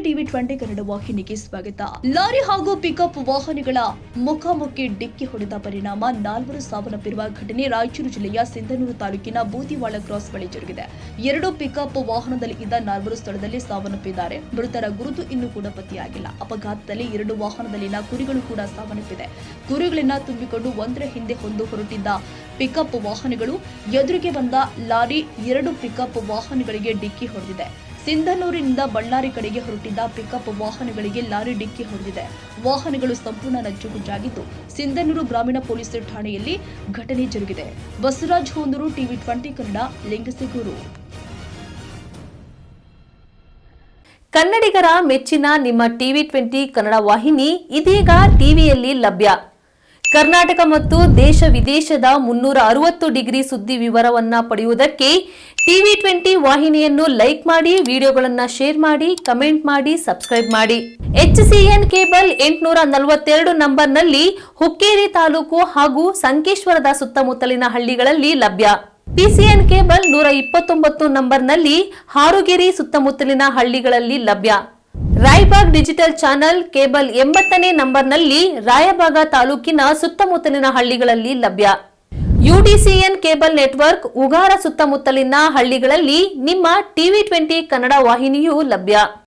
TV 20 Kannada ವಾಹಿನಿಗೆ ಸ್ವಾಗತ. Lorry ಹಾಗೂ ಪಿಕಪ್ ವಾಹನಗಳ ಮುಖಾಮುಖಿ ಡಿಕ್ಕಿ ಹೊಡೆದ ಪರಿಣಾಮ 4 ಸಾವನ್ನಪ್ಪಿರುವ ಘಟನೆ ರಾಯಚೂರು ಜಿಲ್ಲೆಯ ಸಿಂಧನೂರು ತಾಲೂಕಿನ ಬೂದಿವಾಳ ಕ್ರಾಸ್ ಬಳಿ ಜರುಗಿದೆ. 2 ಪಿಕಪ್ ವಾಹನದಲ್ಲಿ ಇದ್ದ 4 ಸ್ಥಳದಲ್ಲಿ ಸಾವನ್ನಪ್ಪಿದ್ದಾರೆ. ಮೃತರ ಗುರುತು ಇನ್ನೂ ಕೂಡ ಪತ್ತೆಯಾಗಿಲ್ಲ. ಅಪಘಾತದಲ್ಲಿ 2 ವಾಹನದಲ್ಲಿನ ಕುರಿಗಳು ಕೂಡ ಸಾವನ್ನಪ್ಪಿದೆ. ಕುರಿಗಳನ್ನ ತುಂಬಿಕೊಂಡು ಒಂದರ ಹಿಂದೆ ಒಂದು ಹೊರಟಿದ್ದ ಪಿಕಪ್ ವಾಹನಗಳು ಎದುರಿಗೆ ಬಂದ ಲಾರಿ 2 ಪಿಕಪ್ ವಾಹನಗಳಿಗೆ ಡಿಕ್ಕಿ ಹೊಡೆದಿದೆ. ಸಿಂಧನೂರಿನಿಂದ ಬಳ್ಳಾರಿ ಕಡೆಗೆ ಹೊರಟಿದ್ದ ಪಿಕಪ್ ವಾಹನಗಳಿಗೆ ಲಾರಿ ಡಿಕ್ಕಿ ಹೊಡೆದಿದೆ. ವಾಹನಗಳು ಸಂಪೂರ್ಣ ನಜ್ಜುಗುಜ್ಜಾಗಿದ್ದು ಸಿಂಧನೂರು ಗ್ರಾಮೀಣ ಪೊಲೀಸ್ ಠಾಣೆಯಲ್ಲಿ ಘಟನೆ ಜರುಗಿದೆ. ಬಸವರಾಜ್ ಹೊಂದೂರು, ಟಿವಿ 20 ಕನ್ನಡ, ಲಿಂಗಸಗೂರು. ಕನ್ನಡಿಗರ ಮೆಚ್ಚಿನ ನಿಮ್ಮ ಟಿವಿ 20 ಕನ್ನಡ ವಾಹಿನಿ ಇದೀಗ ಟಿವಿಯಲ್ಲಿ ಲಭ್ಯ. ಕರ್ನಾಟಕ ಮತ್ತು ದೇಶ ವಿದೇಶದ 360 ಡಿಗ್ರಿ ಸುದ್ದಿ ವಿವರವನ್ನ ಪಡೆಯುವುದಕ್ಕೆ ಟಿವಿ 20 ವಾಹಿನಿಯನ್ನು ಲೈಕ್ ಮಾಡಿ, ವಿಡಿಯೋಗಳನ್ನು ಶೇರ್ ಮಾಡಿ, ಕಮೆಂಟ್ ಮಾಡಿ, ಸಬ್ಸ್ಕ್ರೈಬ್ ಮಾಡಿ. HCN ಕೇಬಲ್ 842 ನಂಬರ್ನಲ್ಲಿ ಹುಕ್ಕೇರಿ ತಾಲೂಕು ಹಾಗೂ ಸಂಕೇಶ್ವರದ ಸುತ್ತಮುತ್ತಲಿನ ಹಳ್ಳಿಗಳಲ್ಲಿ ಲಭ್ಯ. PCN ಕೇಬಲ್ 129 ನಂಬರ್ನಲ್ಲಿ ಹಾರುಗೆರೆ ಸುತ್ತಮುತ್ತಲಿನ ಹಳ್ಳಿಗಳಲ್ಲಿ ಲಭ್ಯ. ರಾಯಬಾಗ್ ಡಿಜಿಟಲ್ ಚಾನೆಲ್ ಕೇಬಲ್ 80ನೇ ನಂಬರ್ನಲ್ಲಿ ರಾಯಬಾಗ ತಾಲೂಕಿನ ಸುತ್ತಮುತ್ತಲಿನ ಹಳ್ಳಿಗಳಲ್ಲಿ ಲಭ್ಯ. UDCN ಕೇಬಲ್ ನೆಟ್ವರ್ಕ್ ಉಗಾರ ಸುತ್ತಮುತ್ತಲಿನ ಹಳ್ಳಿಗಳಲ್ಲಿ ನಿಮ್ಮ ಟಿವಿ 20 ಕನ್ನಡ ವಾಹಿನಿಯೂ ಲಭ್ಯ.